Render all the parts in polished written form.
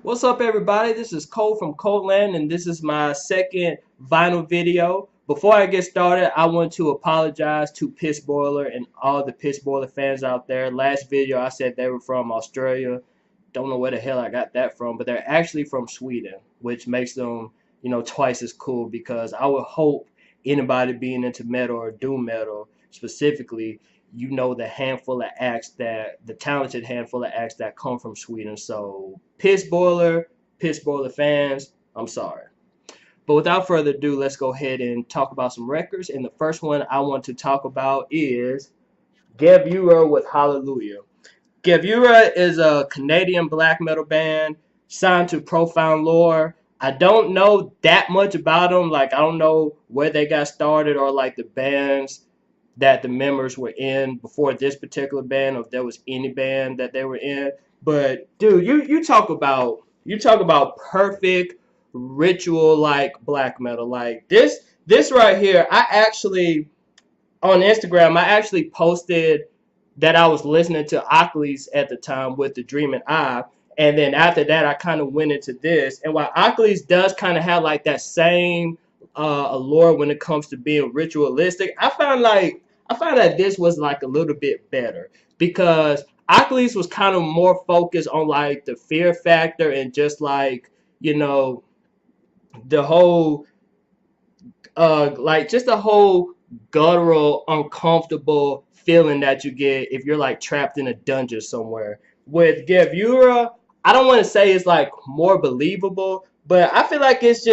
What's up, everybody? This is Cole from Codeland, and this is my second vinyl video. Before I get started, I want to apologize to Piss Boiler and all the Piss Boiler fans out there. Last video, I said they were from Australia. Don't know where the hell I got that from, but they're actually from Sweden, which makes them, twice as cool because I would hope anybody being into metal or doom metal specifically, the talented handful of acts that come from Sweden. So Piss Boiler fans, I'm sorry. But without further ado, let's go ahead and talk about some records. And the first one I want to talk about is Gebura with Hallelujah. Gebura is a Canadian black metal band signed to Profound Lore. I don't know that much about them. Like, I don't know where they got started or like the bands that the members were in before this particular band, or if there was any band that they were in. But dude, you talk about perfect ritual like black metal. Like this right here, I actually on Instagram I actually posted that I was listening to Achilles at the time with the Dreaming Eye. And then after that, I kind of went into this. And while Achilles does kind of have like that same allure when it comes to being ritualistic, I found that this was like a little bit better because Achilles was kind of more focused on like the fear factor and just like the whole just the whole guttural, uncomfortable feeling that you get if you're like trapped in a dungeon somewhere. With Gevura, I don't want to say it's like more believable, but I feel like it's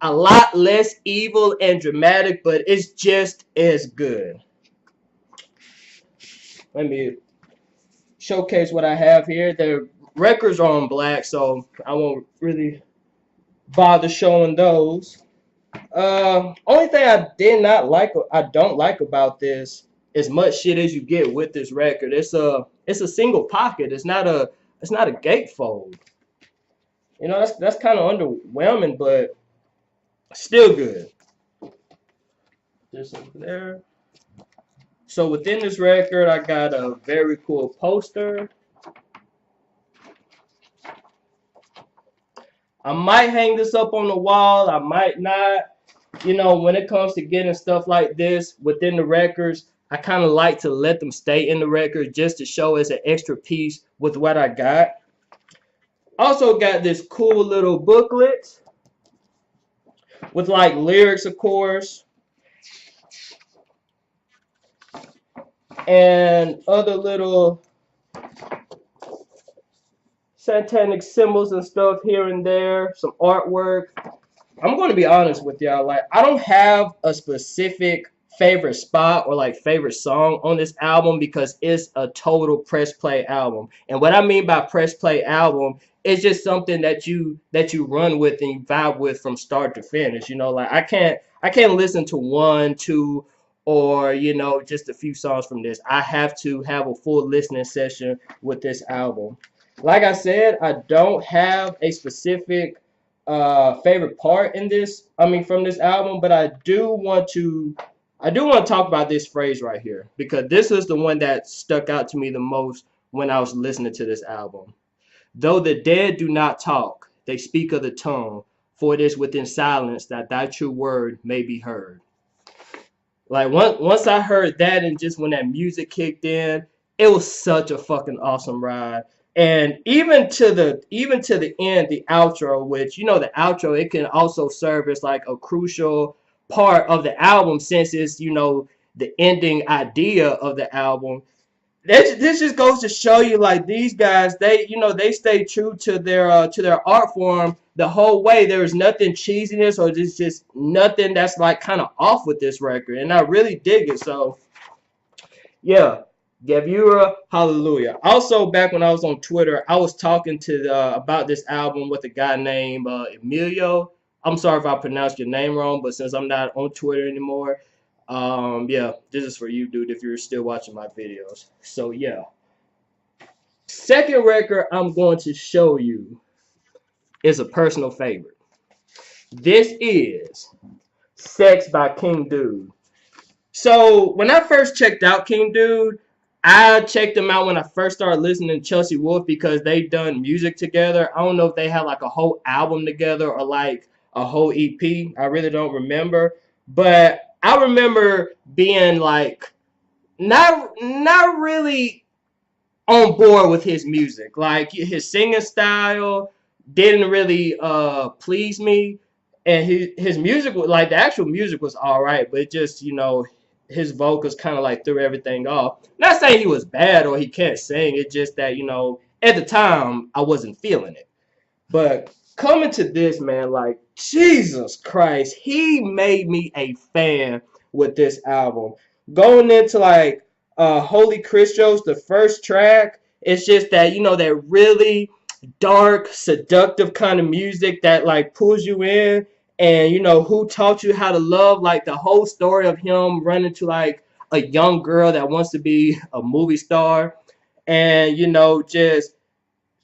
a lot less evil and dramatic, but it's just as good. Let me showcase what I have here. The records are on black, so I won't really bother showing those. Only thing I don't like about this, as much shit as you get with this record, it's a single pocket. It's not a gatefold. That's kind of underwhelming, but still good. Just over there. So within this record, I got a very cool poster. I might hang this up on the wall. I might not. When it comes to getting stuff like this within the records, I kind of like to let them stay in the record just to show as an extra piece with what I got. Also got this cool little booklet with like lyrics, of course, and other little satanic symbols and stuff here and there, some artwork. I'm going to be honest with y'all. Like, I don't have a specific favorite spot or like favorite song on this album because it's a total press play album. And what I mean by press play album is just something that you run with and you vibe with from start to finish. Like I can't listen to one, two, or just a few songs from this. I have to have a full listening session with this album. Like I said, I don't have a specific favorite part in this. I mean, from this album, but I do want to talk about this phrase right here because this is the one that stuck out to me the most when I was listening to this album. Though the dead do not talk, they speak of the tongue, for it is within silence that thy true word may be heard. Like once I heard that and just when that music kicked in, it was such a fucking awesome ride. And even to the end, the outro, which the outro, it can also serve as like a crucial part of the album since it's the ending idea of the album. This just goes to show you like these guys, they stay true to their art form the whole way. There's nothing cheesiness or just nothing that's like kind of off with this record, and I really dig it. So yeah, Gavura, Hallelujah. Also, back when I was on Twitter, I was talking about this album with a guy named Emilio. I'm sorry if I pronounced your name wrong, but since I'm not on Twitter anymore, yeah, this is for you, dude, if you're still watching my videos. So yeah. Second record I'm going to show you is a personal favorite. This is Sex by King Dude. So when I first checked out King Dude, I checked them out when I first started listening to Chelsea Wolfe because they done music together. I don't know if they had like a whole album together or like a whole EP. I really don't remember. But I remember being like not really on board with his music. Like his singing style didn't really please me, and his music was like the actual music was all right, but it just his vocals kind of like threw everything off. Not saying he was bad or he can't sing. It's just that at the time I wasn't feeling it. But coming to this, man, like Jesus Christ, he made me a fan with this album. Going into like Holy Christos, the first track, it's just that that really dark, seductive kind of music that like pulls you in. And who taught you how to love? Like the whole story of him running to like a young girl that wants to be a movie star, and just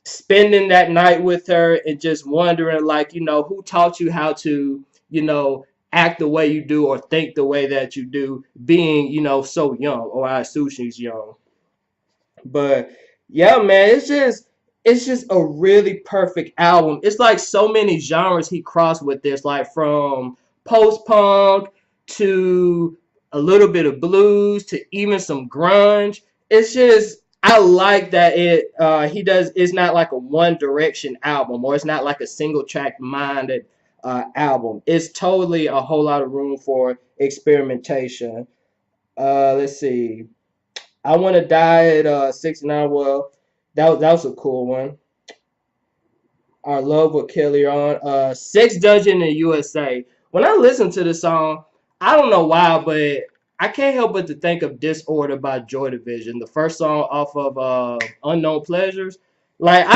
spending that night with her and just wondering like who taught you how to act the way you do or think the way that you do, being so young, or I assume she's young. But yeah, man, it's just a really perfect album. It's like so many genres he crossed with this, like from post punk to a little bit of blues to even some grunge. It's just I like that he does. It's not like a one direction album, or it's not like a single track minded album. It's totally a whole lot of room for experimentation. Let's see. I Want to Die at 69. Well, that was a cool one. Our Love with Kelly on. Sex Dungeon in USA. When I listen to the song, I don't know why, but I can't help but to think of Disorder by Joy Division, the first song off of Unknown Pleasures. Like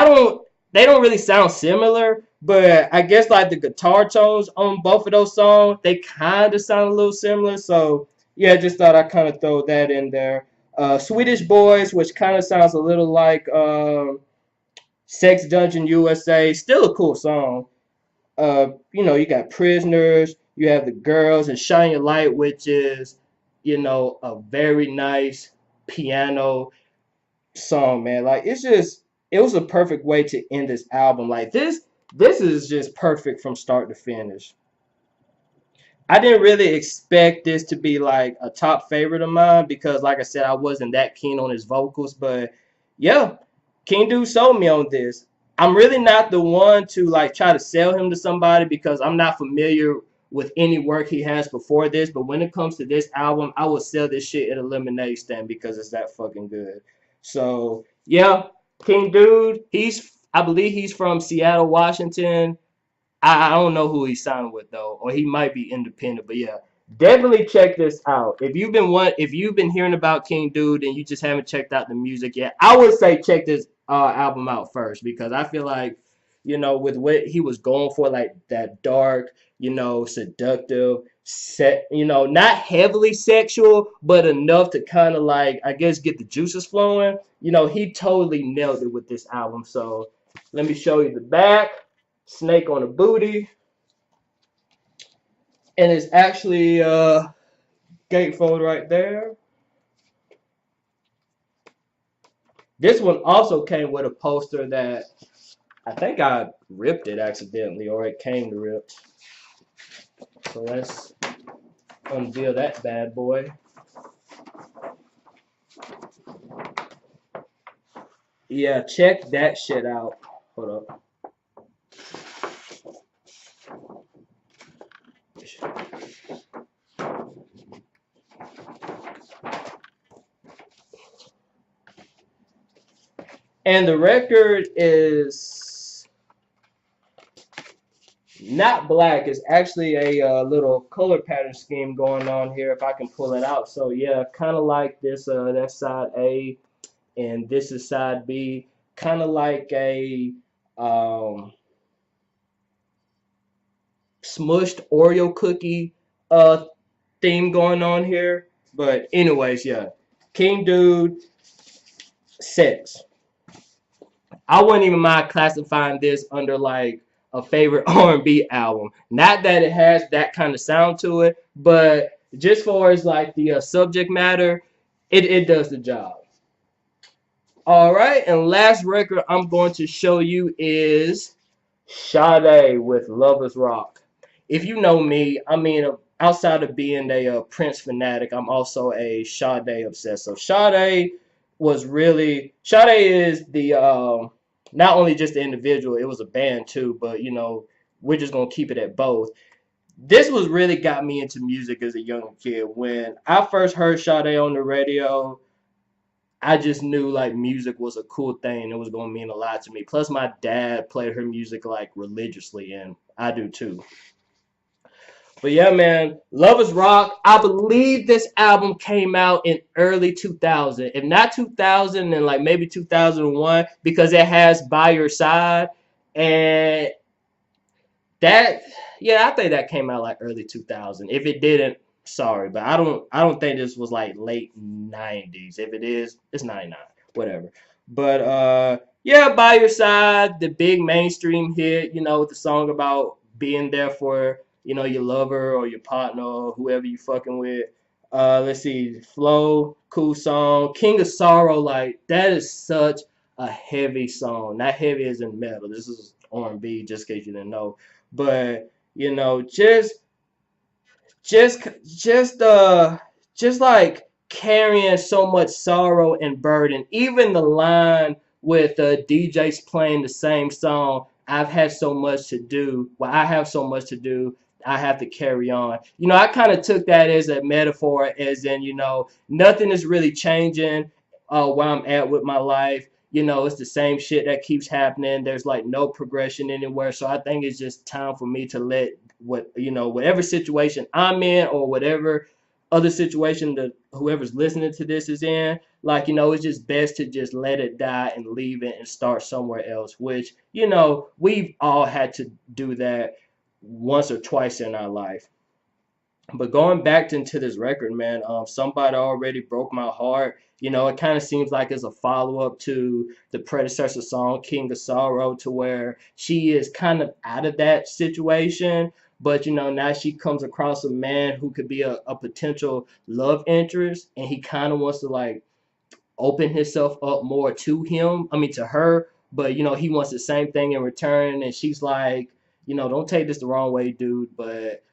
they don't really sound similar, but I guess like the guitar tones on both of those songs, they kind of sound a little similar. So yeah, just thought I'd kind of throw that in there. Swedish Boys, which kind of sounds a little like Sex Dungeon USA, still a cool song. You got Prisoners, you have The Girls, and Shine Your Light, which is, a very nice piano song, man. Like it was a perfect way to end this album. Like this is just perfect from start to finish. I didn't really expect this to be like a top favorite of mine because, like I said, I wasn't that keen on his vocals. But yeah, King Dude sold me on this. I'm really not the one to like try to sell him to somebody because I'm not familiar with any work he has before this. But when it comes to this album, I will sell this shit at a lemonade stand because it's that fucking good. So yeah, King Dude, I believe he's from Seattle, Washington. I don't know who he signed with though, or he might be independent. But yeah, definitely check this out. If you've been hearing about King Dude and you just haven't checked out the music yet, I would say check this album out first because I feel like with what he was going for, like that dark, seductive, not heavily sexual, but enough to kind of like I guess get the juices flowing. He totally nailed it with this album. So let me show you the back. Snake on the booty, and it's actually gatefold right there. This one also came with a poster that I think I ripped it accidentally, or it came to ripped. So let's unveil that bad boy. Yeah, check that shit out. Hold up. And the record is not black. It's actually a little color pattern scheme going on here if I can pull it out. So yeah, kind of like this. That's side A, and this is side B. Kind of like a smushed Oreo cookie theme going on here. But anyways, yeah, King Dude, Sex. I wouldn't even mind classifying this under like a favorite R&B album. Not that it has that kind of sound to it, but just for as like the subject matter, it does the job. All right, and last record I'm going to show you is Sade with Lovers Rock. If you know me, I mean, outside of being a Prince fanatic, I'm also a Sade obsessed. So Sade is the not only just the individual, it was a band too, but we're just gonna keep it at both. This was really got me into music as a young kid. When I first heard Sade on the radio, I just knew like music was a cool thing. It was gonna mean a lot to me. Plus, my dad played her music like religiously, and I do too. But yeah, man, Love is Rock. I believe this album came out in early 2000. If not 2000, then like maybe 2001, because it has By Your Side. And that, yeah, I think that came out like early 2000. If it didn't, sorry, but I don't think this was like late 90s. If it is, it's 99, whatever. But yeah, By Your Side, the big mainstream hit, the song about being there for, your lover or your partner or whoever you fucking with. Let's see, Flow, cool song. King of Sorrow, like that is such a heavy song. Not heavy as in metal. This is R&B, just in case you didn't know. But just just just like carrying so much sorrow and burden. Even the line with DJs playing the same song, I've had so much to do. Well, I have so much to do. I have to carry on. I kind of took that as a metaphor, as in, nothing is really changing where I'm at with my life. It's the same shit that keeps happening. There's like no progression anywhere. So I think it's just time for me to let whatever situation I'm in or whatever other situation that whoever's listening to this is in, like, it's just best to just let it die and leave it and start somewhere else, which, we've all had to do that once or twice in our life. But going back into this record, man, somebody already broke my heart. It kind of seems like it's a follow up to the predecessor song, King of Sorrow, to where she is kind of out of that situation. But now she comes across a man who could be a potential love interest, and he kind of wants to like open himself up more to him. I mean, to her, but he wants the same thing in return. And she's like, don't take this the wrong way, dude, but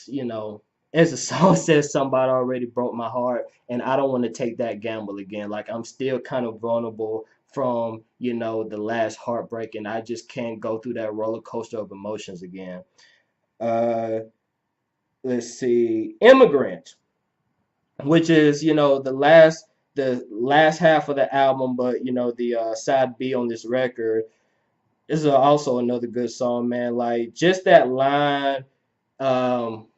you know, as the song says, somebody already broke my heart, and I don't want to take that gamble again. Like, I'm still kind of vulnerable from the last heartbreak, and I just can't go through that roller coaster of emotions again. Uh, let's see, Immigrant, which is the last half of the album, but the side B on this record is also another good song, man. Like, just that line, um,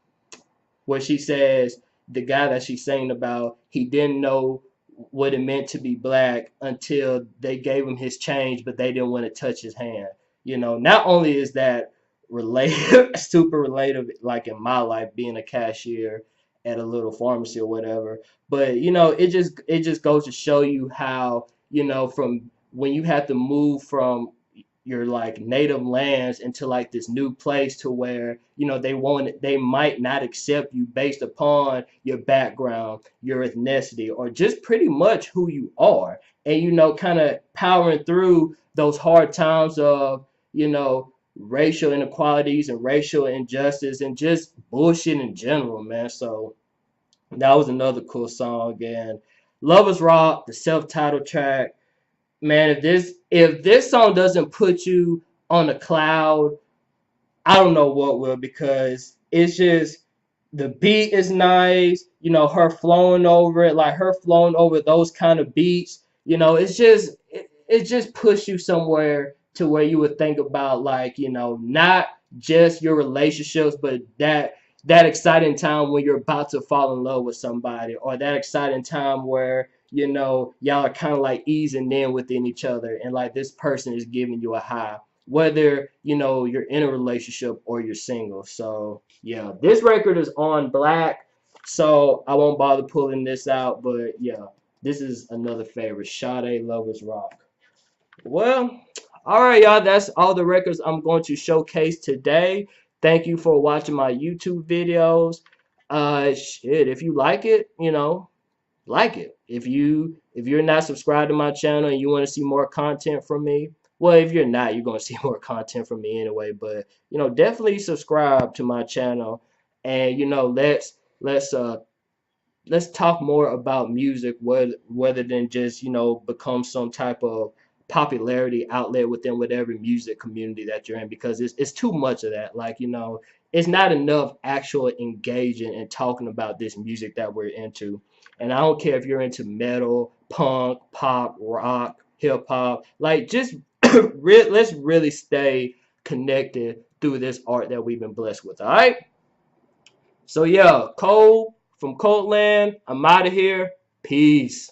where she says the guy that she's saying about, he didn't know what it meant to be black until they gave him his change, but they didn't want to touch his hand. Not only is that related, super related, like in my life, being a cashier at a little pharmacy or whatever, but it just goes to show you how, from when you have to move from your like native lands into like this new place, to where they might not accept you based upon your background, your ethnicity, or just pretty much who you are. And kind of powering through those hard times of racial inequalities and racial injustice and just bullshit in general, man. So that was another cool song. And Lovers Rock, the self-titled track, man, if this song doesn't put you on a cloud, I don't know what will, because it's just, the beat is nice, her flowing over it, like her flowing over those kind of beats, it just puts you somewhere to where you would think about, like, not just your relationships, but that exciting time when you're about to fall in love with somebody, or that exciting time where y'all are kind of like easing in within each other, and like this person is giving you a high, whether you're in a relationship or you're single. So yeah, this record is on black, so I won't bother pulling this out. But yeah, this is another favorite, Sade, Lovers Rock. Well, all right, y'all, that's all the records I'm going to showcase today. Thank you for watching my YouTube videos. Shit, if you like it, like it. If you're not subscribed to my channel and you want to see more content from me, well, if you're not, you're gonna see more content from me anyway. But definitely subscribe to my channel, and let's talk more about music, whether than just become some type of popularity outlet within whatever music community that you're in, because it's too much of that. Like, it's not enough actual engaging and talking about this music that we're into. And I don't care if you're into metal, punk, pop, rock, hip hop, like, just let's really stay connected through this art that we've been blessed with. All right. So yeah, Cole from Coldland, I'm out of here. Peace.